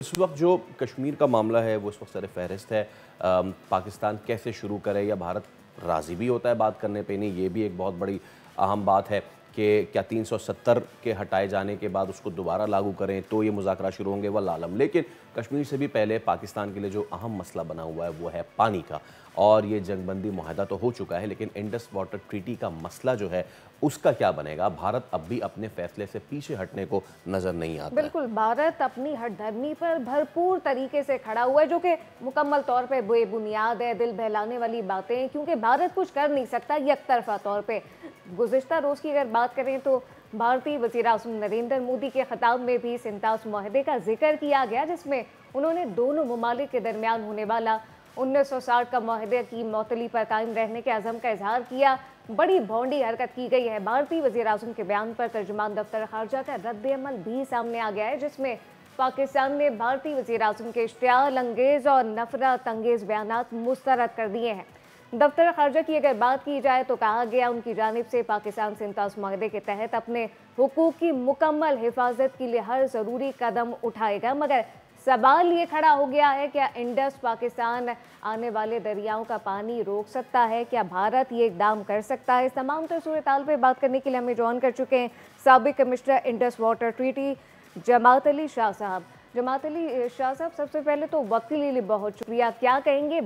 इस वक्त जो कश्मीर का मामला है वो इस वक्त सर फहरिस्त है। पाकिस्तान कैसे शुरू करे या भारत राज़ी भी होता है बात करने पे नहीं, ये भी एक बहुत बड़ी अहम बात है कि क्या 370 के हटाए जाने के बाद उसको दोबारा लागू करें तो ये मुज़ाकरा शुरू होंगे वल्लाह आलम। लेकिन कश्मीर से भी पहले पाकिस्तान के लिए जो अहम मसला बना हुआ है वो है पानी का। और ये जंगबंदी मुआहदा तो हो चुका है, लेकिन इंडस वाटर ट्रीटी का मसला जो है उसका क्या बनेगा? भारत अब भी अपने फैसले से पीछे हटने को नज़र नहीं आता है। बिल्कुल, भारत अपनी हठधर्मी पर भरपूर तरीके से खड़ा हुआ है, जो कि मुकम्मल तौर पे बेबुनियाद है, दिल बहलाने वाली बातें, क्योंकि भारत कुछ कर नहीं सकता यकतरफा तौर पे। गुज़िश्ता रोज़ की अगर बात करें तो भारतीय वज़ीर-ए-आज़म नरेंद्र मोदी के खिताब में भी सिंतास मुआहदे का जिक्र किया गया, जिसमें उन्होंने दोनों ममालिक के दरमियान होने वाला 1960 का मुआहदे की मअतली पर कायम रहने के अज़म का इजहार किया। बड़ी भौंडी हरकत की गई है। भारतीय वज़ीर-ए-आज़म के बयान पर तर्जुमान दफ्तर ख़ारजा का रद्द-ए-अमल भी सामने आ गया है, जिसमें पाकिस्तान ने भारतीय वज़ीर-ए-आज़म के इश्तियाल अंगेज़ और नफ़रत अंगेज़ बयानात मुस्तरद कर दिए हैं। दफ्तर ख़ारजा की अगर बात की जाए तो कहा गया उनकी जानिब से पाकिस्तान सिंतास मुआहदे के तहत अपने हुकूक की मुकम्मल हिफाजत के लिए हर ज़रूरी कदम उठाएगा, मगर सवाल ये खड़ा हो गया है, क्या इंडस पाकिस्तान आने वाले दरियाओं का पानी रोक सकता है? क्या भारत ये इकदाम कर सकता है? इस तमाम तर सूरत-ए-हाल पे बात करने के लिए हमें ज्वाइन कर चुके हैं साबिक कमिश्नर इंडस वाटर ट्रीटी जमात अली शाह साहब। जमात अली शाह साहब, सबसे पहले तो वक्त के लिए बहुत शुक्रिया। क्या कहेंगे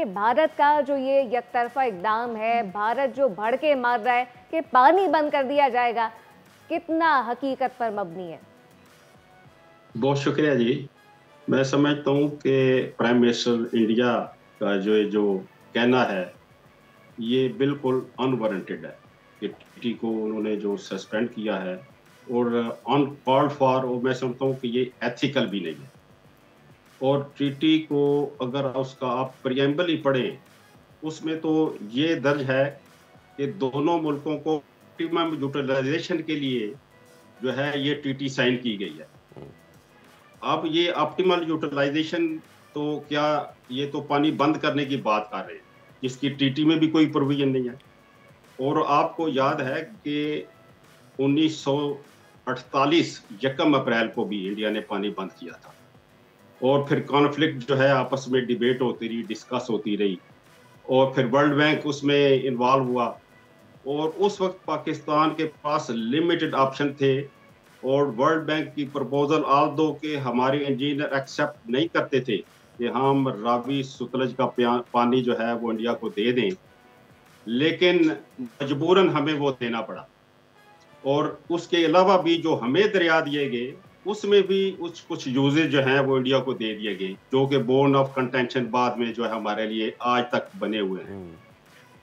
भारत का जो ये यकतरफा इकदाम है, भारत जो भड़के मार रहा है कि पानी बंद कर दिया जाएगा, कितना हकीकत पर मबनी है? बहुत शुक्रिया जी। मैं समझता हूँ कि प्राइम मिनिस्टर इंडिया का जो कहना है ये बिल्कुल अनवारंटेड है कि टीटी को उन्होंने जो सस्पेंड किया है और अनकॉल्ड फॉर, और मैं समझता हूँ कि ये एथिकल भी नहीं है। और टीटी को अगर उसका आप प्रियम्बल ही पढ़ें, उसमें तो ये दर्ज है कि दोनों मुल्कों को ऑप्टिमम यूटिलाइजेशन के लिए जो है ये टीटी साइन की गई है। अब ये ऑप्टिमल यूटिलाइजेशन तो क्या, ये तो पानी बंद करने की बात कर रहे हैं, जिसकी टीटी में भी कोई प्रोविजन नहीं है। और आपको याद है कि 1948 यकम अप्रैल को भी इंडिया ने पानी बंद किया था, और फिर कॉन्फ्लिक्ट जो है आपस में डिबेट होती रही, डिस्कस होती रही, और फिर वर्ल्ड बैंक उसमें इन्वॉल्व हुआ। और उस वक्त पाकिस्तान के पास लिमिटेड ऑप्शन थे, और वर्ल्ड बैंक की प्रपोजल आल दो के हमारे इंजीनियर एक्सेप्ट नहीं करते थे कि हम रावी सुतलज का पानी जो है वो इंडिया को दे दें, लेकिन मजबूरन हमें वो देना पड़ा। और उसके अलावा भी जो हमें दरिया दिए गए उसमें भी कुछ यूजेज जो हैं वो इंडिया को दे दिए गए, जो कि बोर्न ऑफ कंटेंशन बाद में जो है हमारे लिए आज तक बने हुए हैं।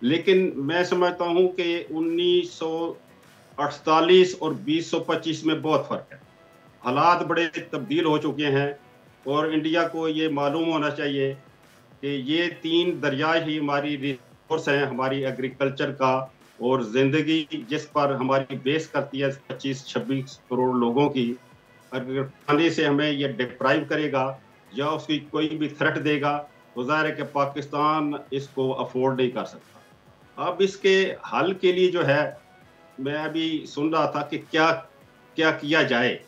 लेकिन मैं समझता हूँ कि 1948 और 2025 में बहुत फर्क है। हालात बड़े तब्दील हो चुके हैं, और इंडिया को ये मालूम होना चाहिए कि ये 3 दरिया ही हमारी रिसोर्स हैं, हमारी एग्रीकल्चर का, और जिंदगी जिस पर हमारी बेस करती है 25-26 करोड़ लोगों की। अगर पानी से हमें ये डिप्राइव करेगा या उसकी कोई भी थ्रेट देगा तो जाहिर है कि पाकिस्तान इसको अफोर्ड नहीं कर सकता। अब इसके हल के लिए जो है, मैं अभी सुन रहा था कि क्या क्या किया जाए।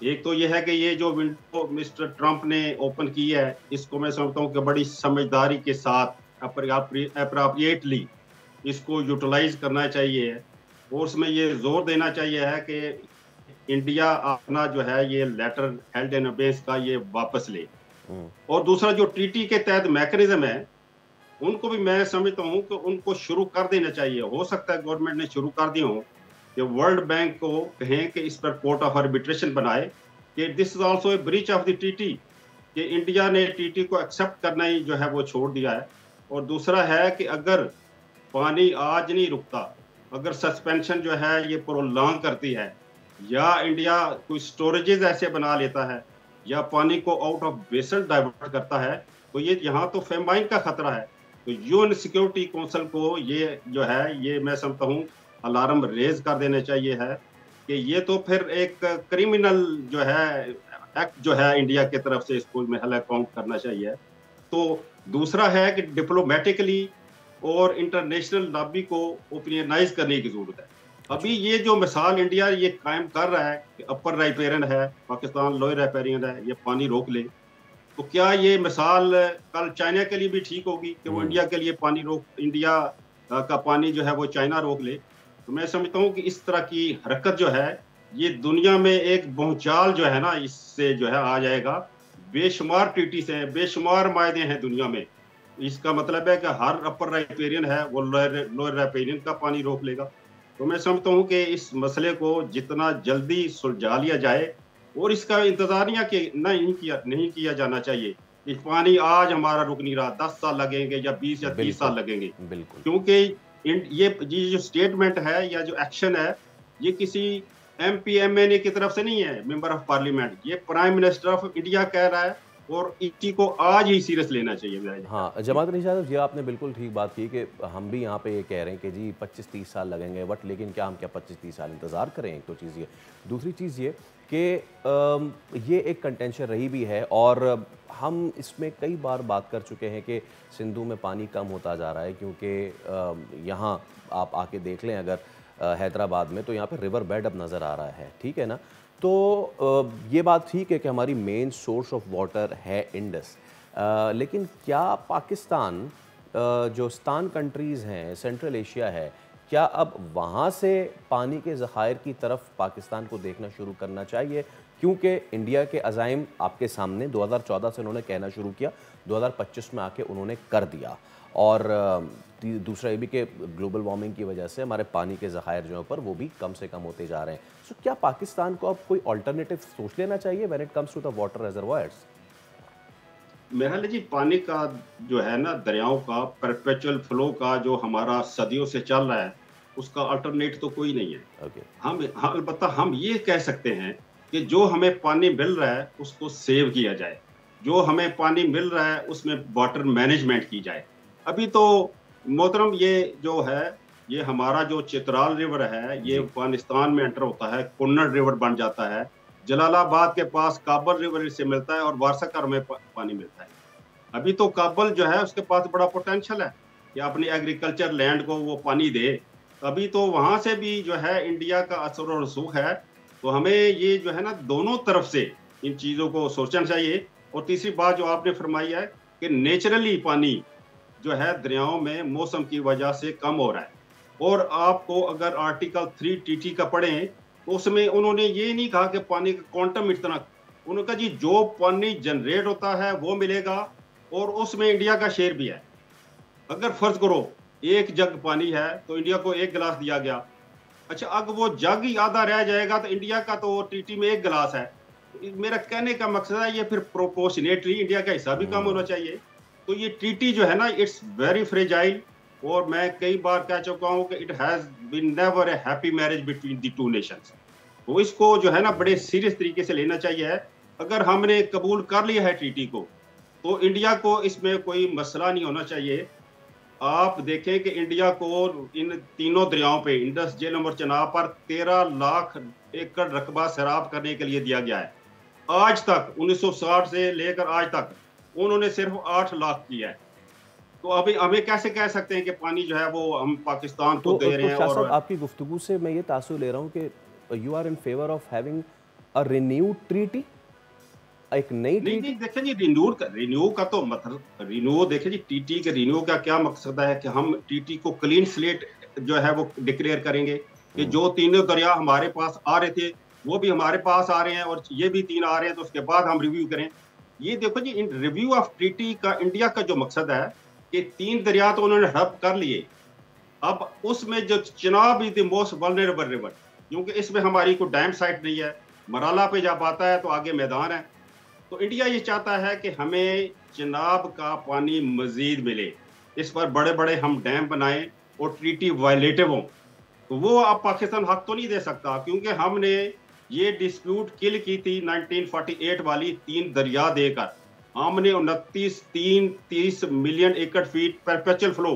एक तो ये है कि ये जो विंडो मिस्टर ट्रंप ने ओपन की है, इसको मैं समझता हूँ कि बड़ी समझदारी के साथ अप्रोप्रिएटली इसको यूटिलाइज करना चाहिए, और उसमें ये जोर देना चाहिए है कि इंडिया अपना जो है ये लेटर हेल्ड इन अबेंस का ये वापस ले। और दूसरा जो टीटी के तहत मैकेनिज्म है, उनको भी मैं समझता हूँ कि उनको शुरू कर देना चाहिए। हो सकता है गवर्नमेंट ने शुरू कर दिए हो कि वर्ल्ड बैंक को कहें कि इस पर कोर्ट ऑफ आर्बिट्रेशन बनाए कि this is also a breach of the TT, कि इंडिया ने टीटी को एक्सेप्ट करना ही जो है वो छोड़ दिया है। और दूसरा है कि अगर पानी आज नहीं रुकता, अगर सस्पेंशन जो है ये प्रोलॉन्ग करती है, या इंडिया कोई स्टोरेजेस ऐसे बना लेता है, या पानी को आउट ऑफ बेसन डाइवर्ट करता है, तो ये यहाँ तो फेमाइन का खतरा है। तो यूएन सिक्योरिटी काउंसिल को ये जो है, ये मैं समझता हूँ अलार्म रेज कर देना चाहिए है कि ये तो फिर एक क्रिमिनल जो है एक्ट जो है इंडिया की तरफ से इसको महल काउंट करना चाहिए। तो दूसरा है कि डिप्लोमेटिकली और इंटरनेशनल लॉबी को ओपिनियनाइज करने की जरूरत है। अभी ये जो मिसाल इंडिया ये कायम कर रहा है कि अपर राइपेरियन है, पाकिस्तान लोअर राइपेरियन है, ये पानी रोक ले, तो क्या ये मिसाल कल चाइना के लिए भी ठीक होगी कि वो इंडिया के लिए पानी रोक, इंडिया का पानी जो है वो चाइना रोक ले? तो मैं समझता हूँ कि इस तरह की हरकत जो है ये दुनिया में एक भूचाल जो है ना, इससे जो है आ जाएगा। बेशुमार ट्रीटीज हैं, बेशुमार मायदे हैं दुनिया में। इसका मतलब है कि हर अपर राइपेरियन है वो लोअर राइपेरियन का पानी रोक लेगा। तो मैं समझता हूँ कि इस मसले को जितना जल्दी सुलझा लिया जाए और इसका इंतजार नहीं किया जाना चाहिए। इस पानी आज हमारा रुक नहीं रहा, 10 साल लगेंगे या 20 या 30 साल लगेंगे, बिल्कुल। क्योंकि ये जो स्टेटमेंट है या जो एक्शन है ये किसी MPMA की तरफ से नहीं है, मेंबर ऑफ पार्लियामेंट, ये प्राइम मिनिस्टर ऑफ इंडिया कह रहा है और इसी को आज ही सीरियस लेना चाहिए। हाँ, जमात निशात जी, आपने बिल्कुल ठीक बात की कि हम भी यहाँ पे ये कह रहे हैं कि जी 25-30 साल लगेंगे, बट लेकिन क्या हम क्या 25-30 साल इंतज़ार करें? एक तो चीज़ ये, दूसरी चीज़ ये कि ये एक कंटेंशन रही भी है और हम इसमें कई बार बात कर चुके हैं कि सिंधु में पानी कम होता जा रहा है, क्योंकि यहाँ आप आके देख लें अगर हैदराबाद में, तो यहाँ पे रिवर बेड अब नज़र आ रहा है, ठीक है ना? तो ये बात ठीक है कि हमारी मेन सोर्स ऑफ वाटर है इंडस, लेकिन क्या पाकिस्तान जो स्तान कंट्रीज़ हैं, सेंट्रल एशिया है, क्या अब वहाँ से पानी के ज़खायर की तरफ पाकिस्तान को देखना शुरू करना चाहिए? क्योंकि इंडिया के अज़ाइम आपके सामने 2014 से उन्होंने कहना शुरू किया, 2025 में आके उन्होंने कर दिया, और दूसरा ये भी कि ग्लोबल वार्मिंग की वजह से हमारे पानी के ज़खायर जो पर वो भी कम से कम होते जा रहे हैं। सो क्या पाकिस्तान को अब कोई अल्टरनेटिव सोच लेना चाहिए when it comes to the water reservoirs? मेरा जी पानी का जो है ना, दरियाओं का परपेचुअल फ्लो का जो हमारा सदियों से चल रहा है, उसका अल्टरनेट तो कोई नहीं है। हम अलबत्ता हम ये कह सकते हैं कि जो हमें पानी मिल रहा है उसको सेव किया जाए, जो हमें पानी मिल रहा है उसमें वाटर मैनेजमेंट की जाए। अभी तो मोहतरम ये जो है, ये हमारा जो चित्राल रिवर है ये अफगानिस्तान में एंटर होता है, कुन्नड़ रिवर बन जाता है, जलालाबाद के पास काबल रिवर से मिलता है और वारसाकर में पानी मिलता है। अभी तो काबल जो है उसके पास बड़ा पोटेंशियल है कि अपनी एग्रीकल्चर लैंड को वो पानी दे। अभी तो वहां से भी जो है इंडिया का असर और रसूख है। तो हमें ये जो है ना, दोनों तरफ से इन चीज़ों को सोचना चाहिए। और तीसरी बात जो आपने फरमाई है कि नेचुरली पानी जो है दरियाओं में मौसम की वजह से कम हो रहा है। और आपको अगर आर्टिकल 3 TT का पढ़ें तो उसमें उन्होंने ये नहीं कहा कि पानी का क्वांटम इतना, उन्होंने कहा जी जो पानी जनरेट होता है वो मिलेगा और उसमें इंडिया का शेयर भी है। अगर फर्ज करो 1 जग पानी है तो इंडिया को 1 गिलास दिया गया, अच्छा अगर वो जग ही आधा रह जाएगा तो इंडिया का तो TT में 1 गिलास है। मेरा कहने का मकसद है ये फिर प्रोपोर्शनेटली इंडिया का हिस्सा भी कम होना चाहिए। तो ये TT जो है ना, इट्स वेरी फ्रेजाइल, और मैं कई बार कह चुका हूँ कि it has been never a happy marriage between the 2 nations. तो इसको जो है ना बड़े सीरियस तरीके से लेना चाहिए। अगर हमने कबूल कर लिया है TT को तो इंडिया को इसमें कोई मसला नहीं होना चाहिए। आप देखें कि इंडिया को इन तीनों दरियाओं पे, इंडस, झेलम और चनाब पर 13 लाख एकड़ रकबा सैराब करने के लिए दिया गया है। आज तक 1960 से लेकर आज तक उन्होंने सिर्फ 8 लाख किया है। तो अभी हमें कैसे कह सकते हैं कि पानी जो है वो हम पाकिस्तान को दे रहे हैं? और आपकी गुफ्तगू से मैं ये तासुर ले रहा हूँ कि you are in favour of having a renewed treaty, एक नई ट्रीटी। देखिए जी, रिन्यू का तो मतलब रिन्यू, देखिए जी TT के रिन्यू का क्या मकसद है कि हम TT को क्लीन स्लेट जो है वो डिक्लेयर करेंगे कि जो तीनों दरिया हमारे पास आ रहे थे वो भी हमारे पास आ रहे हैं और ये भी 3 आ रहे हैं, तो उसके बाद हम रिव्यू करें। ये देखो जी, इन रिव्यू ऑफ TT का इंडिया का जो मकसद है कि 3 दरिया तो उन्होंने हड़प कर लिए, अब उसमें जो Chenab is the most vulnerable river, क्योंकि इसमें हमारी कोई डैम साइट नहीं है, मराला पे जब आता है तो आगे मैदान है। तो इंडिया ये चाहता है कि हमें चिनाब का पानी मजीद मिले, इस पर बड़े बड़े हम डैम बनाएं और TT वायलेटिव हों। तो वो अब पाकिस्तान हक तो नहीं दे सकता, क्योंकि हमने ये डिस्प्यूट किल की थी 1948 वाली 3 दरिया देकर। हमने 29-30 मिलियन एकड़ फीट परपेचुअल फ्लो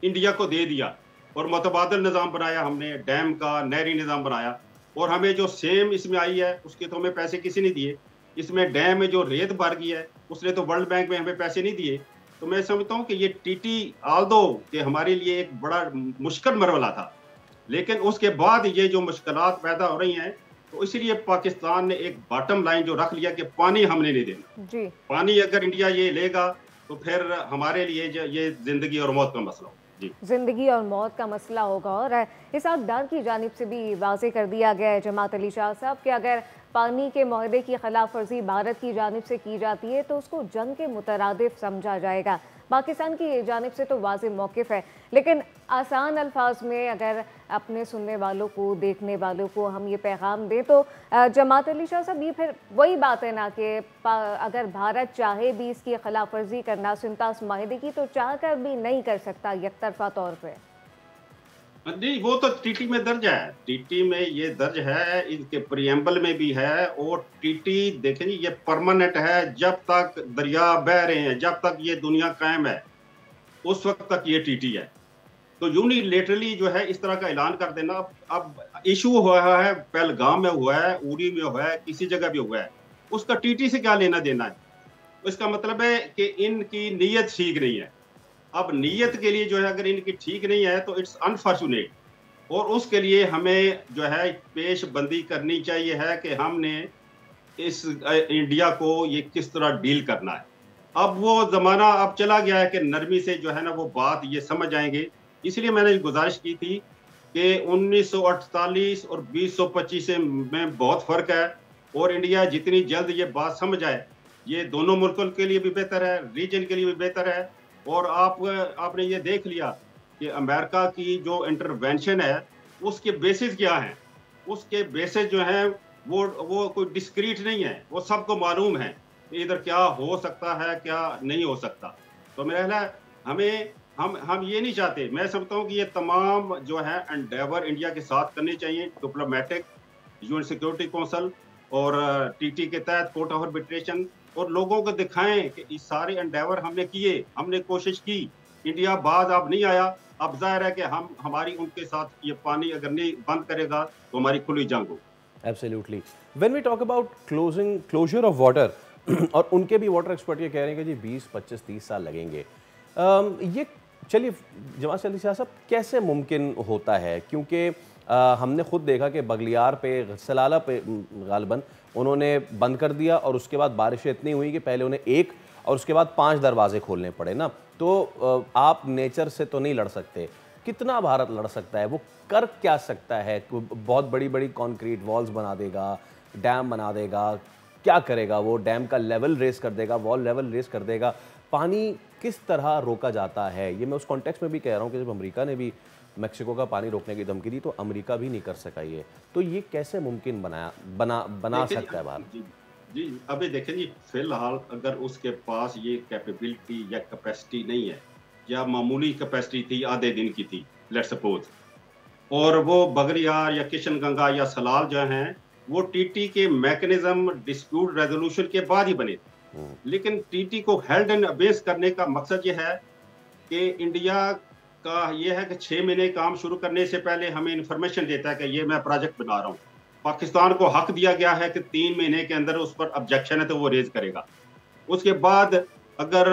इंडिया को दे दिया और मुतबादल निज़ाम बनाया हमने, डैम का नहरी निज़ाम बनाया, और हमें जो सेम इसमें आई है उसके तो हमें पैसे किसी ने दिए। इसमें डैम में जो रेत भर गई है उसने तो वर्ल्ड बैंक में हमें पैसे नहीं दिए। तो मैं समझता हूँ कि ये TT आल्दो कि हमारे लिए एक बड़ा मुश्किल मरवला था, लेकिन उसके बाद ये जो मुश्किलात पैदा हो रही हैं, तो इसलिए पाकिस्तान ने एक बॉटम लाइन जो रख लिया कि पानी हमने नहीं देना। जी। पानी अगर इंडिया ये लेगा तो फिर हमारे लिए ये जिंदगी और मौत का मसला हो। जी, जिंदगी और मौत का मसला होगा। और इस अक़दार की जानिब से भी वाज़े कर दिया गया है जमात अली शाह साहब कि अगर पानी के मुआहदे की खिलाफ वर्जी भारत की जानिब से की जाती है तो उसको जंग के मुतरादिफ समझा जाएगा। पाकिस्तान की जानिब से तो वाज़े मौक़िफ़ है, लेकिन आसान अल्फाज में अगर अपने सुनने वालों को, देखने वालों को हम ये पैगाम दें तो जमात अली शाह साहब, ये फिर वही बात है ना कि अगर भारत चाहे भी इसकी खिलाफ वर्जी करना सिंतास माहिदे की, तो चाह कर भी नहीं कर सकता यकतरफा तौर पर। नहीं, वो तो टीटी में दर्ज है, टीटी में ये दर्ज है, इसके प्रियम्बल में भी है। और टीटी देखें जी, ये परमानेंट है। जब तक दरिया बह रहे हैं, जब तक ये दुनिया कायम है, उस वक्त तक ये टीटी है। तो यूनिलेटरली जो है इस तरह का ऐलान कर देना, अब इशू हुआ है, पहलगाम में हुआ है, उरी में हुआ है, किसी जगह भी हुआ है, उसका टीटी से क्या लेना देना है? इसका मतलब है कि इनकी नीयत ठीक नहीं है। अब नीयत के लिए जो है अगर इनकी ठीक नहीं है तो इट्स अनफॉर्चुनेट, और उसके लिए हमें जो है पेशबंदी करनी चाहिए है कि हमने इस इंडिया को ये किस तरह डील करना है। अब वो ज़माना अब चला गया है कि नरमी से जो है ना वो बात ये समझ आएंगे। इसलिए मैंने गुजारिश की थी कि 1948 और 2025 में बहुत फ़र्क है, और इंडिया जितनी जल्द ये बात समझ आए, ये दोनों मुल्कों के लिए भी बेहतर है, रीजन के लिए भी बेहतर है। और आपने ये देख लिया कि अमेरिका की जो इंटरवेंशन है उसके बेसिस क्या हैं? उसके बेसिस जो हैं वो कोई डिस्क्रीट नहीं है, वो सबको मालूम है इधर क्या हो सकता है, क्या नहीं हो सकता। तो मेरा ख्याल है हमें हम ये नहीं चाहते। मैं समझता हूँ कि ये तमाम जो है एंडेवर इंडिया के साथ करने चाहिए, डिप्लोमेटिक, यूएन सिक्योरिटी काउंसिल और टीटी के तहत कोर्ट ऑफ आर्बिट्रेशन, और लोगों को दिखाएं कि इस सारे एंडेवर हमने किए, हमने कोशिश की, इंडिया बाद अब नहीं आया। अब जाहिर है कि हमारी उनके साथ ये पानी अगर नहीं बंद करेगा तो हमारी खुली जंग हो। Absolutely. When we talk about closure of water और उनके भी वाटर एक्सपर्ट ये कह रहे हैं कि जी 20, 25, 30 साल लगेंगे। ये चलिए जमात अली शाह साहब, कैसे मुमकिन होता है? क्योंकि हमने खुद देखा कि बगलियार पे, सलाला पे गालिबन उन्होंने बंद कर दिया, और उसके बाद बारिशें इतनी हुई कि पहले उन्हें 1 और उसके बाद 5 दरवाजे खोलने पड़े ना। तो आप नेचर से तो नहीं लड़ सकते। कितना भारत लड़ सकता है? वो कर क्या सकता है? बहुत बड़ी बड़ी कंक्रीट वॉल्स बना देगा, डैम बना देगा, क्या करेगा? वो डैम का लेवल रेस कर देगा, वॉल लेवल रेस कर देगा। पानी किस तरह रोका जाता है? ये मैं उस कॉन्टेक्स्ट में भी कह रहा हूँ कि जब अमेरिका ने भी मेक्सिको का पानी रोकने की धमकी दी तो अमेरिका भी नहीं कर सका ये। तो ये कैसे मुमकिन बना सकता है भारत? जी, अभी देखें जी, फिलहाल अगर उसके पास ये कैपेबिलिटी या कैपेसिटी नहीं है, या मामूली कैपेसिटी थी, आधे दिन की थी लेट्स सपोज, और वो बगरियार या किशनगंगा या सलाल जो हैं वो टीटी के मैकेनिज्म डिस्प्यूट रेजोल्यूशन के बाद ही बने थे। लेकिन टीटी को हेल्ड एंड अबेस करने का मकसद ये है कि इंडिया का ये है कि 6 महीने काम शुरू करने से पहले हमें इंफॉर्मेशन देता है कि ये मैं प्रोजेक्ट बना रहा हूँ। पाकिस्तान को हक दिया गया है कि 3 महीने के अंदर उस पर ऑब्जेक्शन है तो वो रेज करेगा। उसके बाद अगर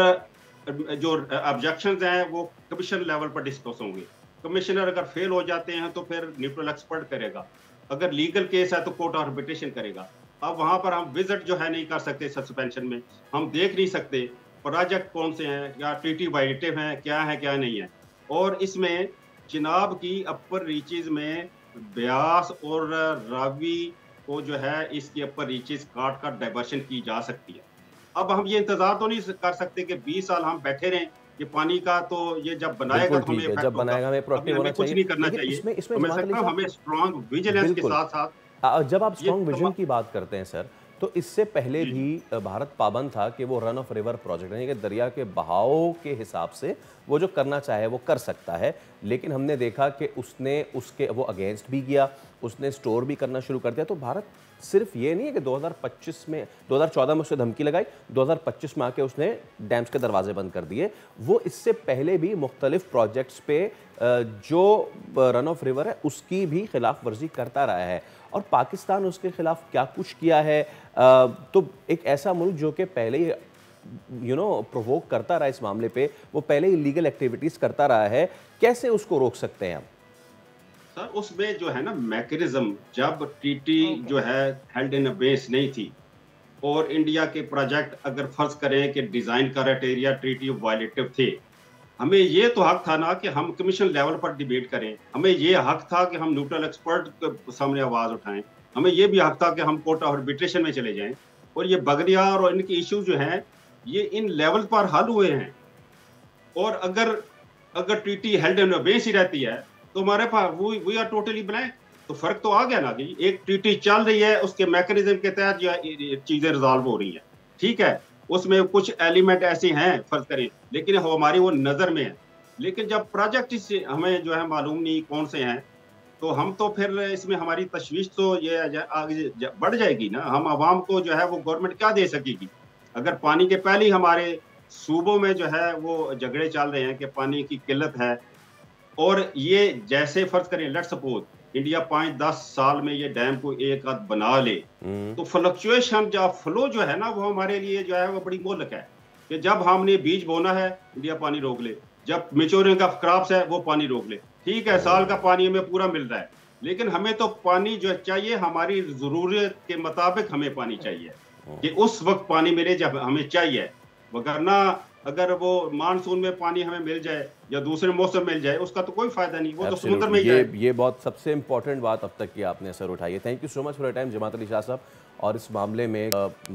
जो ऑब्जेक्शंस हैं वो कमीशन लेवल पर डिस्कस होंगे। कमिश्नर अगर फेल हो जाते हैं तो फिर न्यूट्रल एक्सपर्ट करेगा। अगर लीगल केस है तो कोर्ट ऑफ आर्बिट्रेशन करेगा। अब वहां पर हम विजिट जो है नहीं कर सकते, सस्पेंशन में हम देख नहीं सकते प्रोजेक्ट कौन से हैं, या ट्रीटी वायलेटिव हैं, क्या है क्या नहीं है। और इसमें चिनाब की अपर रीचेज में ब्यास और रावी को जो है इसके अपर रीचेज काट कर डाइवर्शन की जा सकती है। अब हम ये इंतजार तो नहीं कर सकते कि 20 साल हम बैठे रहें ये पानी का, तो ये जब बनाएगा तो हमें जब बनाएगा हमें प्रोएक्टिव होना कुछ नहीं करना चाहिए। इसमें मैं सकता हूं हमें स्ट्रांग विजिलेंस के साथ साथ, जब आप स्ट्रांग विजन की बात करते हैं सर, तो इससे पहले भी भारत पाबंद था कि वो रन ऑफ रिवर प्रोजेक्ट यानी कि दरिया के बहाव के हिसाब से वो जो करना चाहे वो कर सकता है। लेकिन हमने देखा कि उसने उसके वो अगेंस्ट भी किया, उसने स्टोर भी करना शुरू कर दिया। तो भारत सिर्फ ये नहीं है कि 2014 में उसने धमकी लगाई, 2025 में आके उसने डैम्स के दरवाजे बंद कर दिए। वो इससे पहले भी मुख्तलिफ प्रोजेक्ट्स पे जो रन ऑफ रिवर है उसकी भी खिलाफ वर्जी करता रहा है, और पाकिस्तान उसके खिलाफ क्या कुछ किया है। तो एक ऐसा मुल्क जो कि पहले ही प्रोवोक करता रहा इस मामले पे, वो पहले ही लीगल एक्टिविटीज़ करता रहा है, कैसे उसको रोक सकते हैं हम? सर उसमें जो है ना मैकेनिज्म, जब ट्रीटी जो है हेल्ड इन अबेंस नहीं थी और इंडिया के प्रोजेक्ट अगर फर्ज करें कि डिजाइन क्राइटेरिया ट्रीटी वायलेटिव थे, हमें ये तो हक था ना कि हम कमीशन लेवल पर डिबेट करें, हमें ये हक था कि हम न्यूट्रल एक्सपर्ट के सामने आवाज उठाएं, हमें ये भी हक था कि हम कोर्ट ऑफ आर्बिट्रेशन में चले जाएं। और ये बगरिया और इनके इश्यूज जो हैं ये इन लेवल पर हल हुए हैं। और अगर ट्रीटी हेल्ड इन अबेंस ही रहती है तो हमारे पास वी आर टोटली ब्लैंक। तो फर्क तो आ गया ना कि एक ट्रीटी चल रही है, उसके मैकेनिज्म के तहत ये चीजें रिजॉल्व हो रही हैं, ठीक है, उसमें कुछ एलिमेंट ऐसे हैं फर्ज करें, लेकिन हमारी वो नजर में है। लेकिन जब प्रोजेक्ट हमें जो है मालूम नहीं कौन से हैं, तो हम तो फिर इसमें हमारी तशवीश तो ये आगे बढ़ जाएगी ना। हम आवाम को जो है वो गवर्नमेंट क्या दे सकेगी अगर पानी के पहले ही हमारे सूबों में जो है वो झगड़े चल रहे हैं कि पानी की किल्लत है। और ये जैसे फर्ज करें लेट्स सपोज इंडिया 5-10 साल में ये डैम को एक आध बना ले, तो फ्लक्चुएशन जब फ्लो जो है ना वो हमारे लिए जो है वो बड़ी मोहलक है कि जब हमने बीज बोना है इंडिया पानी रोक ले, जब मेच्योरिंग ऑफ क्रॉप्स है वो पानी रोक ले, ठीक है, साल का पानी हमें पूरा मिल रहा है, लेकिन हमें तो पानी जो चाहिए हमारी जरूरत के मुताबिक हमें पानी चाहिए कि उस वक्त पानी मिले जब हमें चाहिए। वरना अगर वो मानसून में पानी हमें मिल जाए या दूसरे मौसम मिल जाए उसका तो कोई फायदा नहीं, वो तो समुद्र में ही जाए। ये बहुत सबसे इंपॉर्टेंट बात अब तक की आपने असर उठाई है। Thank you so much for your time Jamat Ali Shah साहब। और इस मामले में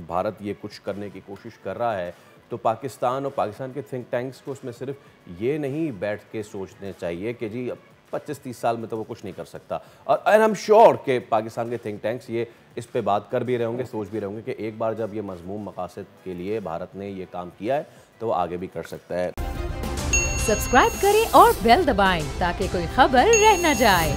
भारत ये कुछ करने की कोशिश कर रहा है तो पाकिस्तान और पाकिस्तान के थिंक टैंक्स को उसमें सिर्फ ये नहीं बैठ के सोचने चाहिए कि जी 25-30 साल में तो वो कुछ नहीं कर सकता। और आई एम श्योर कि पाकिस्तान के थिंक टैंक्स ये इस पे बात कर भी रहे होंगे, सोच भी रहे होंगे कि एक बार जब ये मज़मूम मकासद के लिए भारत ने ये काम किया है तो वो आगे भी कर सकता है। सब्सक्राइब करें और बेल दबाएं ताकि कोई खबर रह न जाए।